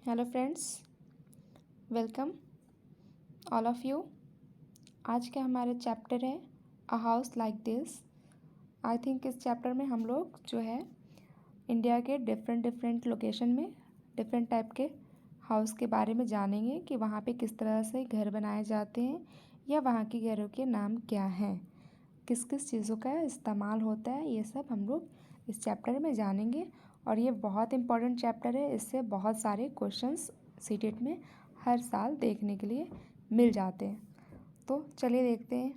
Hello friends, welcome all of you. आज का हमारा चैप्टर है a house like this. I think इस चैप्टर में हम लोग जो है इंडिया के डिफरेंट लोकेशन में डिफरेंट टाइप के हाउस के बारे में जानेंगे कि वहाँ पे किस तरह से घर बनाए जाते हैं या वहाँ के घरों के नाम क्या हैं, किस किस चीज़ों का इस्तेमाल होता है, ये सब हम लोग इस चैप्टर में जानेंगे। और ये बहुत इम्पॉर्टेंट चैप्टर है, इससे बहुत सारे क्वेश्चंस सीटेट में हर साल देखने के लिए मिल जाते हैं। तो चलिए देखते हैं।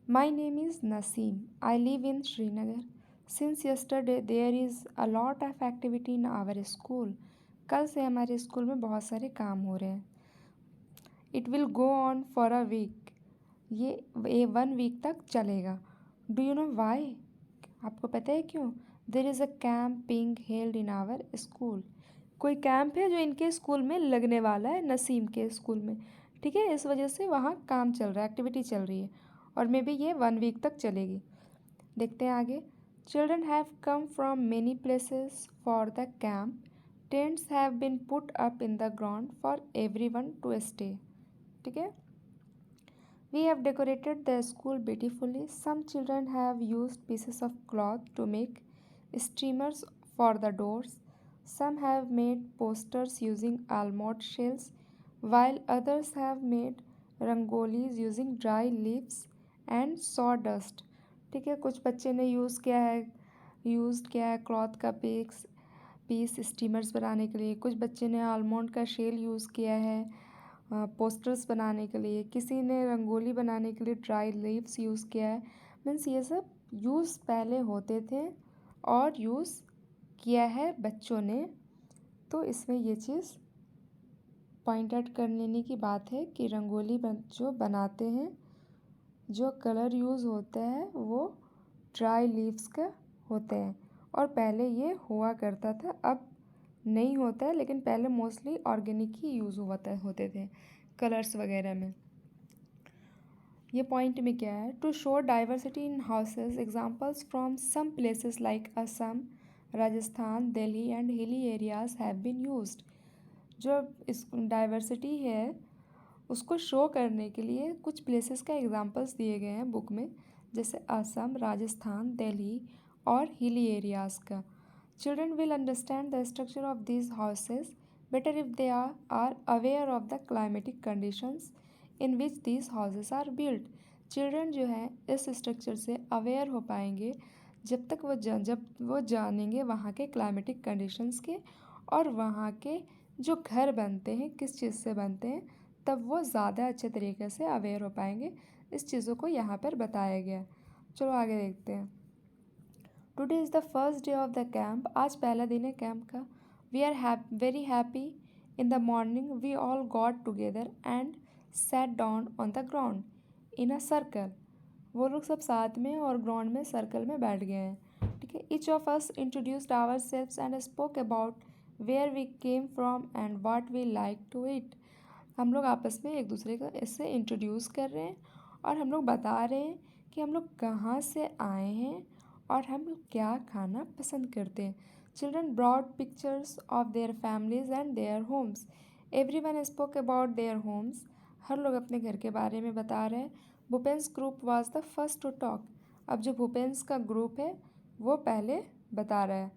My name is Naseem, I live in Srinagar. Since yesterday there is a lot of activity in our school. कल से हमारे स्कूल में बहुत सारे काम हो रहे हैं। It will go on for a week. ये 1 वीक तक चलेगा। Do you know why? आपको पता है क्यों? There is a camp being held in our school. कोई कैंप है जो इनके स्कूल में लगने वाला है, नसीम के स्कूल में। ठीक है, इस वजह से वहाँ काम चल रहा है, एक्टिविटी चल रही है और मे बी ये 1 वीक तक चलेगी। देखते हैं आगे। Children have come from many places for the camp. Tents have been put up in the ground for everyone to stay. ठीक है। We have decorated the school beautifully. Some children have used pieces of cloth to make streamers for the doors. Some have made posters using almond shells, while others have made rangolis using dry leaves and sawdust. ठीक है, कुछ बच्चे ने use किया है cloth का piece steamers बनाने के लिए। कुछ बच्चे ने आलमंड का शेल यूज़ किया है पोस्टर्स बनाने के लिए। किसी ने रंगोली बनाने के लिए ड्राई लीव्स यूज़ किया है। मीन्स ये सब यूज़ पहले होते थे और यूज़ किया है बच्चों ने। तो इसमें ये चीज़ पॉइंट आउट कर लेने की बात है कि रंगोली जो बनाते हैं, जो कलर यूज़ होता है वो ड्राई लीव्स का होते हैं और पहले ये हुआ करता था, अब नहीं होता है, लेकिन पहले मोस्टली ऑर्गेनिक ही यूज़ होते थे कलर्स वगैरह में। ये पॉइंट में क्या है? To show diversity in houses, examples from some places like Assam, Rajasthan, Delhi and hilly areas have been used. जो इस डाइवर्सिटी है उसको शो करने के लिए कुछ प्लेसेस का एग्जांपल्स दिए गए हैं बुक में, जैसे असम, राजस्थान, दिल्ली और हिली एरियाज़ का। Children will understand the structure of these houses better if they are aware of the climatic conditions in which these houses are built. Children जो है इस स्ट्रक्चर से अवेयर हो पाएंगे जब वो जानेंगे वहाँ के क्लाइमेटिक कंडीशंस के और वहाँ के जो घर बनते हैं किस चीज़ से बनते हैं, तब वो ज़्यादा अच्छे तरीके से अवेयर हो पाएंगे। इस चीज़ों को यहाँ पर बताया गया है। चलो आगे देखते हैं। Today is the first day of the camp. आज पहला दिन है कैंप का। We are very happy. In the morning we all got together and sat down on the ground in a circle. वो लोग सब साथ में और ग्राउंड में सर्कल में बैठ गए हैं। ठीक है। Each of us introduced ourselves and spoke about where we came from and what we like to eat. हम लोग आपस में एक दूसरे को इससे इंट्रोड्यूस कर रहे हैं और हम लोग बता रहे हैं कि हम लोग कहाँ से आए हैं और हम लोग क्या खाना पसंद करते हैं। Children brought pictures of their families and their homes. Everyone spoke about their homes. हर लोग अपने घर के बारे में बता रहे हैं। भूपेंस group was the first to talk. अब जो भूपेंस का ग्रुप है वो पहले बता रहा है।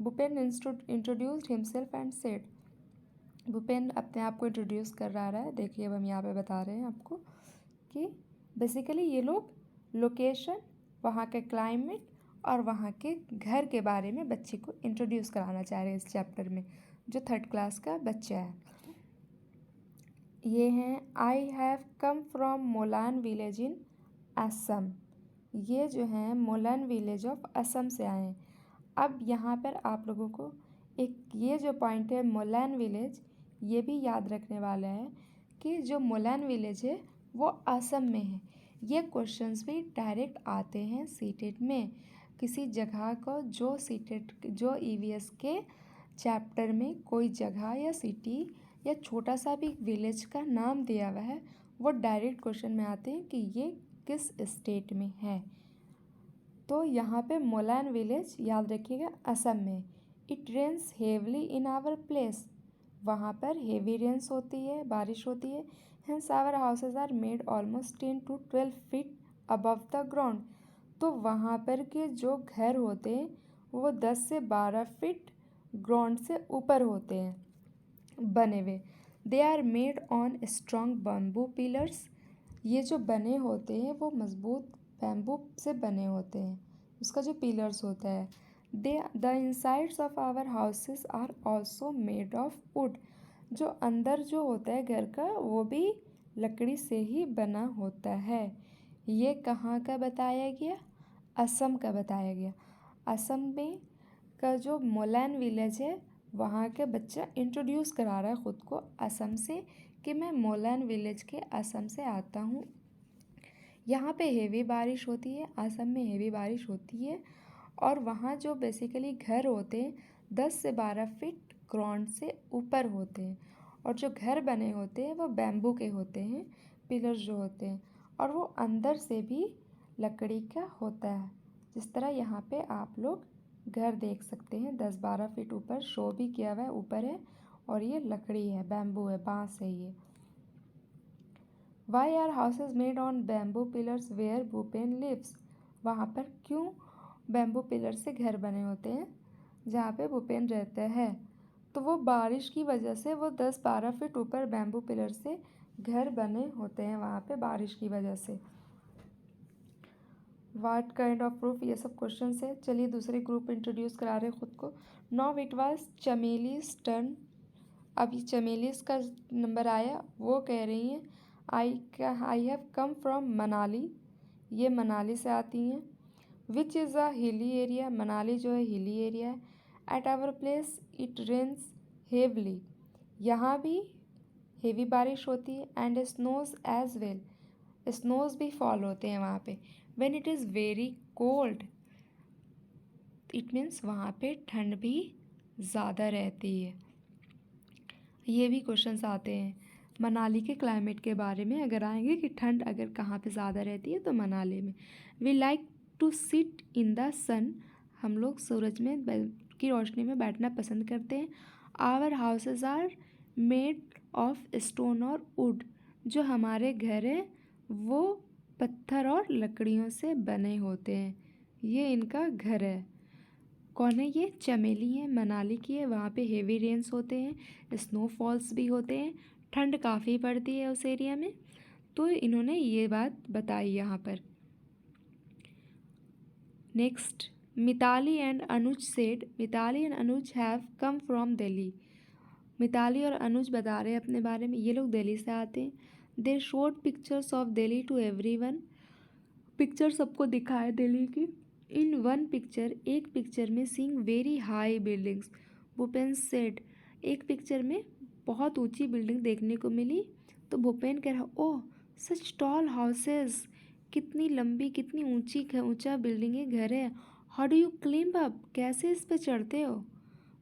Bhupen introduced himself and said. Bhupen अपने आप को इंट्रोड्यूस कर रहा है। देखिए अब हम यहाँ पे बता रहे हैं आपको कि बेसिकली ये लोग लोकेशन, वहाँ के क्लाइमेट और वहाँ के घर के बारे में बच्चे को इंट्रोड्यूस कराना चाह रहे हैं इस चैप्टर में, जो 3rd क्लास का बच्चा है। ये हैं I have come from Molan village in Assam. ये जो हैं मोलान विलेज ऑफ असम से आए हैं। अब यहाँ पर आप लोगों को एक ये जो पॉइंट है मोलान विलेज, ये भी याद रखने वाला है कि जो मोलान विलेज है वो असम में है। ये क्वेश्चंस भी डायरेक्ट आते हैं सीटेट में। किसी जगह को जो ईवीएस के चैप्टर में कोई जगह या सिटी या छोटा सा भी विलेज का नाम दिया हुआ है, वो डायरेक्ट क्वेश्चन में आते हैं कि ये किस स्टेट में है। तो यहाँ पे मोलान विलेज याद रखिएगा असम में। It rains heavily in our place, वहाँ पर हेवी रेन्स होती है, बारिश होती है। Hence our houses are made almost 10 to 12 feet above the ground, तो वहाँ पर के जो घर होते हैं वो 10 से 12 फीट ग्राउंड से ऊपर होते हैं बने हुए। They are made on strong bamboo pillars, ये जो बने होते हैं वो मजबूत बैम्बू से बने होते हैं, उसका जो पिलर्स होता है। The insides of our houses are also made of wood, जो अंदर जो होता है घर का वो भी लकड़ी से ही बना होता है। ये कहाँ का बताया गया? असम का बताया गया। असम में का जो मोलैन विलेज है वहाँ के बच्चा इंट्रोड्यूस करा रहा है ख़ुद को असम से कि मैं मोलैन विलेज के असम से आता हूँ। यहाँ पे हेवी बारिश होती है, असम में हेवी बारिश होती है, और वहाँ जो बेसिकली घर होते हैं 10 से 12 फीट ग्राउंड से ऊपर होते हैं, और जो घर बने होते हैं वो बैम्बू के होते हैं, पिलर्स जो होते हैं, और वो अंदर से भी लकड़ी का होता है। जिस तरह यहाँ पे आप लोग घर देख सकते हैं 10-12 फीट ऊपर शो भी किया हुआ है, ऊपर है, और ये लकड़ी है, बैम्बू है, बाँस है ये। Why are houses made on bamboo pillars where Bhupen lives, वहाँ पर क्यों बैम्बू पिलर से घर बने होते हैं जहाँ पे भूपेन रहता है? तो वो बारिश की वजह से वो 10-12 फीट ऊपर बैम्बू पिलर से घर बने होते हैं वहाँ पे बारिश की वजह से। वाट काइंड ऑफ प्रूफ, ये सब क्वेश्चन है। चलिए दूसरे ग्रुप इंट्रोड्यूस करा रहे हैं ख़ुद को। नाउ इट वाज चमेलीज टर्न, अभी चमेलीज का नंबर आया। वो कह रही हैं I have come from Manali, ये मनाली से आती हैं। Which is a hilly area, Manali जो है हिली एरिया है। At our place it rains heavily, यहाँ भी हेवी बारिश होती है। And snows as well, snows भी फॉल होते हैं वहाँ पे। When it is very cold, it means वहाँ पे ठंड भी ज़्यादा रहती है। ये भी क्वेश्चंस आते हैं मनाली के क्लाइमेट के बारे में, अगर आएंगे कि ठंड अगर कहाँ पे ज़्यादा रहती है तो मनाली में। We like to sit in the sun, हम लोग सूरज में की रोशनी में बैठना पसंद करते हैं। Our houses are made of stone और वुड, जो हमारे घर हैं वो पत्थर और लकड़ियों से बने होते हैं। ये इनका घर है। कौन है ये? चमेली है, मनाली की है। वहाँ पे हेवी रेन्स होते हैं, स्नोफॉल्स भी होते हैं, ठंड काफ़ी पड़ती है उस एरिया में। तो इन्होंने ये बात बताई यहाँ पर। Next, Mitali and Anuj said, Mitali and Anuj have come from Delhi, Mitali और अनुज बता रहे हैं अपने बारे में, ये लोग दिल्ली से आते हैं। They showed pictures of Delhi to everyone, picture सबको दिखाए दिल्ली की। इन वन पिक्चर, एक पिक्चर में seeing very high buildings, Bhupen said, एक पिक्चर में बहुत ऊंची बिल्डिंग देखने को मिली। तो भूपेन कह रहा, ओह सच टॉल हाउसेस, कितनी लंबी कितनी ऊंचा बिल्डिंग है, घर है। How do you climb up, कैसे इस पे चढ़ते हो?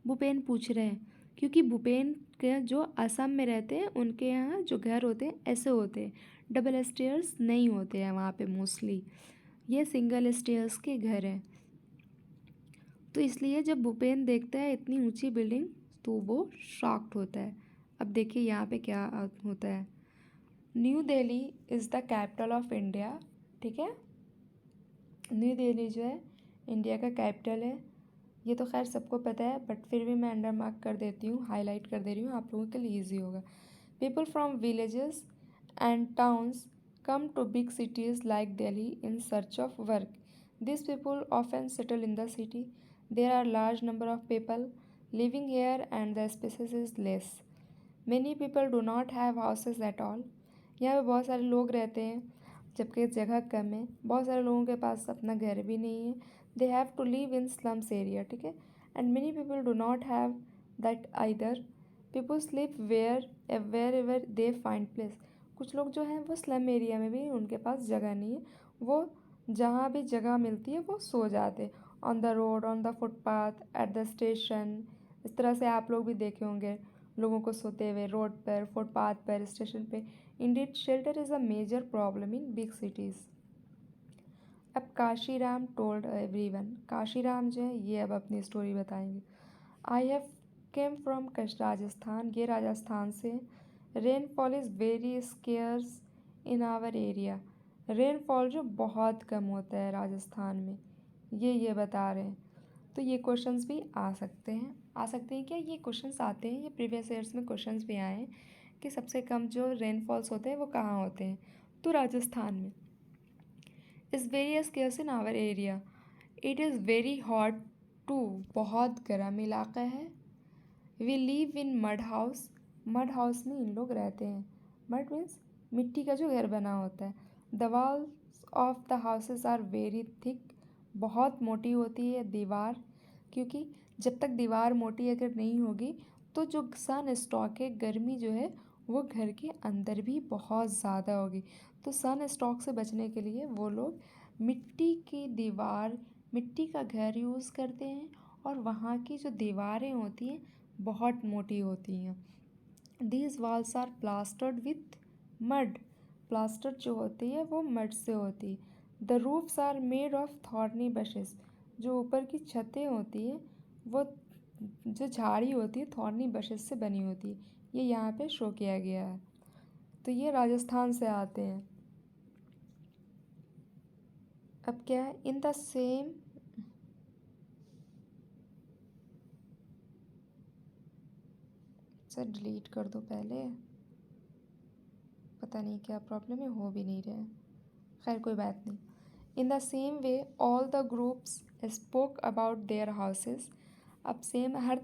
भूपेन पूछ रहे हैं, क्योंकि भूपेन के जो असम में रहते हैं उनके यहाँ जो घर होते हैं ऐसे होते हैं, डबल स्टेयर्स नहीं होते हैं वहाँ पे मोस्टली, ये सिंगल स्टेयर्स के घर हैं। तो इसलिए जब भूपेन देखता है इतनी ऊंची बिल्डिंग तो वो शॉक्ड होता है। अब देखिए यहाँ पे क्या होता है। New Delhi is the capital of India, ठीक है। न्यू दिल्ली जो है इंडिया का कैपिटल है, ये तो खैर सबको पता है, बट फिर भी मैं अंडर मार्क कर देती हूँ, हाईलाइट कर दे रही हूँ, आप लोगों के लिए ईजी होगा। People from villages and towns come to big cities like Delhi in search of work. These people often settle in the city. There are large number of people living here and the space is less. Many people do not have houses at all. यहाँ पे बहुत सारे लोग रहते हैं जबकि जगह कम है, बहुत सारे लोगों के पास अपना घर भी नहीं है। They have to live in slums area, ठीक है। And many people do not have that either. People sleep wherever they find place. कुछ लोग जो हैं वो स्लम एरिया में भी उनके पास जगह नहीं है, वो जहाँ भी जगह मिलती है वो सो जाते, on the road, on the footpath, at the station. इस तरह से आप लोग भी देखे होंगे लोगों को सोते हुए रोड पर, फुटपाथ पर, स्टेशन पे। Indeed shelter is a major problem in big cities. अब काशीराम टोल्ड एवरीवन, काशीराम जो है ये अब अपनी स्टोरी बताएंगे। I have came from Rajasthan, ये राजस्थान से। Rainfall is very scarce in our area, rainfall जो बहुत कम होता है राजस्थान में, ये बता रहे हैं। तो ये क्वेश्चंस भी आ सकते हैं क्या, ये क्वेश्चंस आते हैं, ये प्रीवियस ईयर्स में क्वेश्चंस भी आए हैं कि सबसे कम जो रेनफॉल्स होते हैं वो कहाँ होते हैं, तो राजस्थान में। Is very scarce in our area, it is very hot too, बहुत गर्म इलाका है। We live in mud house, mud house में इन लोग रहते हैं। मड मीन्स मिट्टी का जो घर बना होता है। The walls of the houses are very thick, बहुत मोटी होती है दीवार, क्योंकि जब तक दीवार मोटी अगर नहीं होगी तो जो सन स्टॉक है, गर्मी जो है वो घर के अंदर भी बहुत ज़्यादा होगी। तो सन स्टॉक से बचने के लिए वो लोग मिट्टी की दीवार, मिट्टी का घर यूज़ करते हैं, और वहाँ की जो दीवारें होती हैं बहुत मोटी होती हैं। These walls are plastered with mud, plaster जो होती है वो मड से होती है। The roofs are made of thorny bushes, जो ऊपर की छतें होती हैं वो जो झाड़ी होती है थॉर्नी बशेस से बनी होती है। ये यहाँ पे शो किया गया है। तो ये राजस्थान से आते हैं। अब क्या है, in the same, sir delete कर दो पहले, पता नहीं क्या प्रॉब्लम है, हो भी नहीं रहा है, खैर कोई बात नहीं। In the same way all the groups spoke about their houses, अब सेम हर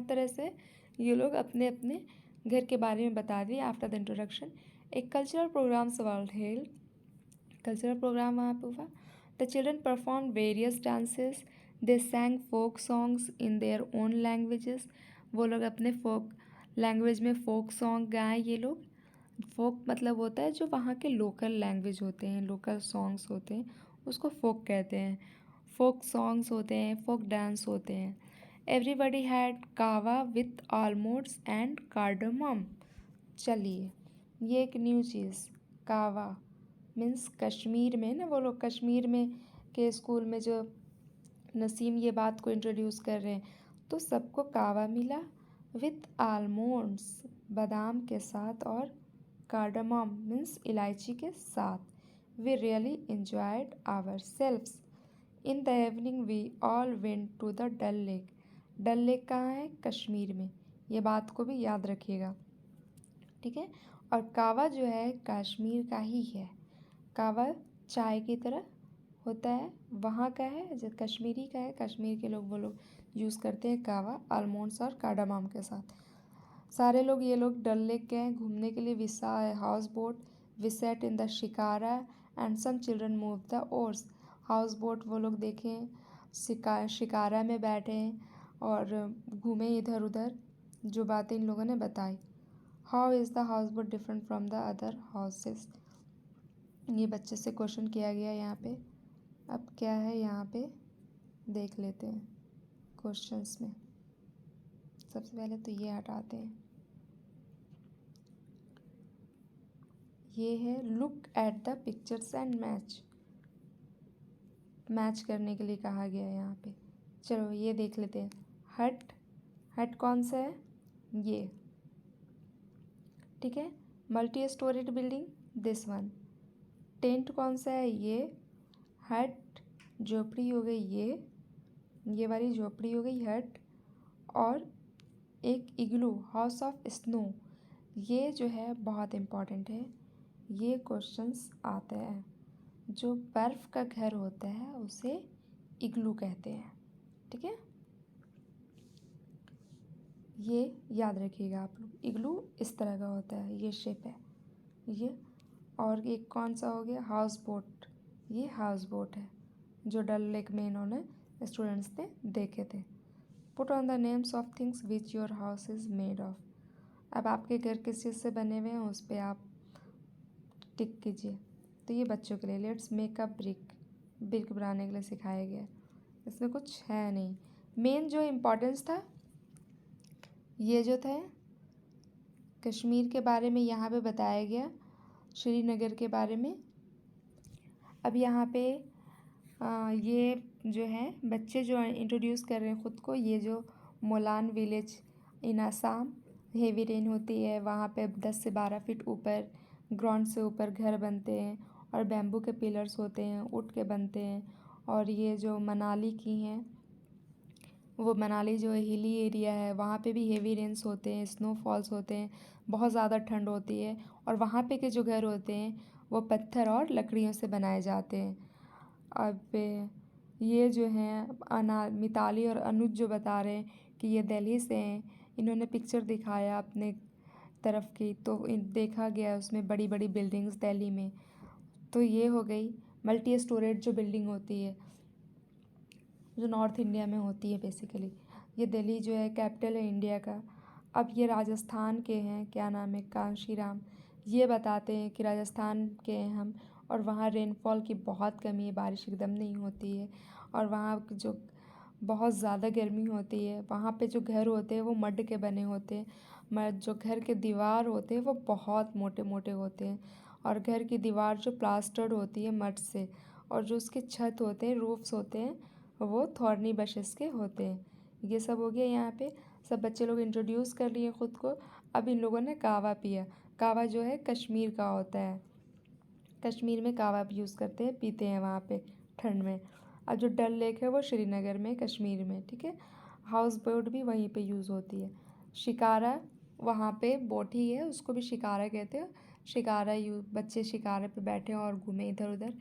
तरह से ये लोग अपने अपने घर के बारे में बता दिए। आफ्टर द इंट्रोडक्शन एक cultural programs were held, cultural program वहाँ पे हुआ। The children perform various dances, they sang folk songs in their own languages, वो लोग अपने फोक लैंग्वेज में फोक सॉन्ग गाएं। ये लोग, फोक मतलब होता है जो वहाँ के लोकल लैंग्वेज होते हैं, लोकल सॉन्ग्स होते हैं, उसको फोक कहते हैं। फोक सॉन्ग्स होते हैं, फोक डांस होते हैं। एवरीबडी हैड कावा विथ आलमोड्स एंड कार्डमम, चलिए ये एक न्यू चीज़, कावा मीन्स कश्मीर में ना, वो लोग कश्मीर में के स्कूल में जो नसीम ये बात को इंट्रोड्यूस कर रहे हैं, तो सबको कावा मिला विथ आलमोंड्स, बादाम के साथ, और कार्डमम मीन्स इलायची के साथ। We really enjoyed ourselves. In the evening we all went to the Dal lake, Dal lake कहाँ है, कश्मीर में, ये बात को भी याद रखिएगा, ठीक है। और कावा जो है कश्मीर का ही है, कावा चाय की तरह होता है, वहाँ का है, जो कश्मीरी का है, कश्मीर के लोग वो लोग यूज़ करते हैं कावा आलमोंड्स और कार्डामम के साथ। सारे लोग ये लोग डल लेक गए घूमने के लिए। We saw a house boat, we sat in the shikara and some children move the oars, house boat वो लोग देखें, शिकारा में बैठे और घूमे इधर उधर, जो बातें इन लोगों ने बताई। How is the house boat different from the other houses, ये बच्चे से क्वेश्चन किया गया यहाँ पे। अब क्या है यहाँ पे देख लेते हैं क्वेश्चंस में। सबसे पहले तो ये हटाते हैं, ये है look at the pictures and match, match करने के लिए कहा गया है यहाँ पे। चलो ये देख लेते हैं। हट, हट कौन सा है, ये, ठीक है। Multi storeyed building, this one. Tent कौन सा है, ये। हट झोपड़ी हो गई, ये वाली झोपड़ी हो गई हट। और एक इग्लू, हाउस ऑफ स्नो, ये जो है बहुत इम्पॉर्टेंट है, ये क्वेश्चंस आते हैं। जो बर्फ़ का घर होता है उसे इग्लू कहते हैं, ठीक है, ये याद रखिएगा आप लोग। इग्लू इस तरह का होता है, ये शेप है ये। और एक कौन सा हो गया, हाउस बोट, ये हाउस बोट है जो डल लेक में इन्होंने स्टूडेंट्स ने देखे थे। Put on the names of things which your house is made of, अब आपके घर किस चीज़ से बने हुए हैं उस पर आप टिक कीजिए। तो ये बच्चों के लिए, let's make a brick, brick बनाने के लिए सिखाया गया, इसमें कुछ है नहीं। मेन जो इम्पोर्टेंस था ये जो था कश्मीर के बारे में यहाँ पे बताया गया, श्रीनगर के बारे में। अब यहाँ पे ये जो है बच्चे जो इंट्रोड्यूस कर रहे हैं ख़ुद को, ये जो Molan village in Assam heavy rain होती है, वहाँ पे 10 से 12 फीट ऊपर ग्राउंड से ऊपर घर बनते हैं और बैम्बू के पिलर्स होते हैं, ऊँट के बनते हैं। और ये जो मनाली की हैं, वो मनाली जो हिली एरिया है, वहाँ पे भी हेवी रेन्स होते हैं, स्नोफॉल्स होते हैं, बहुत ज़्यादा ठंड होती है। और वहाँ पे के जो घर होते हैं वो पत्थर और लकड़ियों से बनाए जाते हैं। अब ये जो हैं मिताली और अनुज जो बता रहे हैं कि ये दिल्ली से हैं, इन्होंने पिक्चर दिखाया अपने तरफ की, तो देखा गया उसमें बड़ी बड़ी बिल्डिंग्स दिल्ली में। तो ये हो गई मल्टी स्टोरेज जो बिल्डिंग होती है, जो नॉर्थ इंडिया में होती है बेसिकली। ये दिल्ली जो है कैपिटल है इंडिया का। अब ये राजस्थान के हैं, क्या नाम है, कांशीराम। ये बताते हैं कि राजस्थान के हैं हम, और वहाँ रेनफॉल की बहुत कमी है, बारिश एकदम नहीं होती है। और वहाँ जो बहुत ज़्यादा गर्मी होती है, वहाँ पे जो घर होते हैं वो मड के बने होते हैं। मड जो घर के दीवार होते हैं वो बहुत मोटे मोटे होते हैं, और घर की दीवार जो प्लास्टर्ड होती है मड से, और जो उसके छत होते हैं, रूफ्स होते हैं, वो थॉर्नी बशेस के होते हैं। ये सब हो गया। यहाँ पे सब बच्चे लोग इंट्रोड्यूस कर लिए ख़ुद को। अब इन लोगों ने कावा पिया। कावा जो है कश्मीर का होता है, कश्मीर में कावा यूज़ करते हैं, पीते हैं वहाँ पे ठंड में। अब जो डल लेक है वो श्रीनगर में, कश्मीर में, ठीक है। हाउस बोट भी वहीं पे यूज़ होती है। शिकारा, वहाँ पे बोट ही है, उसको भी शिकारा कहते हैं। शिकारा बच्चे शिकारे पे बैठे और घूमे इधर उधर।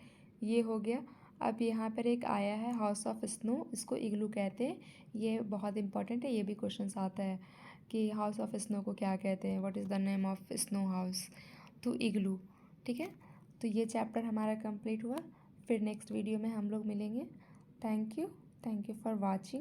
ये हो गया। अब यहाँ पर एक आया है हाउस ऑफ स्नो, इसको इग्लू कहते हैं। ये बहुत इंपॉर्टेंट है, ये भी क्वेश्चंस आता है कि हाउस ऑफ स्नो को क्या कहते हैं, what is the name of snow house, तो इग्लू, ठीक है। तो ये चैप्टर हमारा कंप्लीट हुआ। फिर नेक्स्ट वीडियो में हम लोग मिलेंगे। Thank you for watching.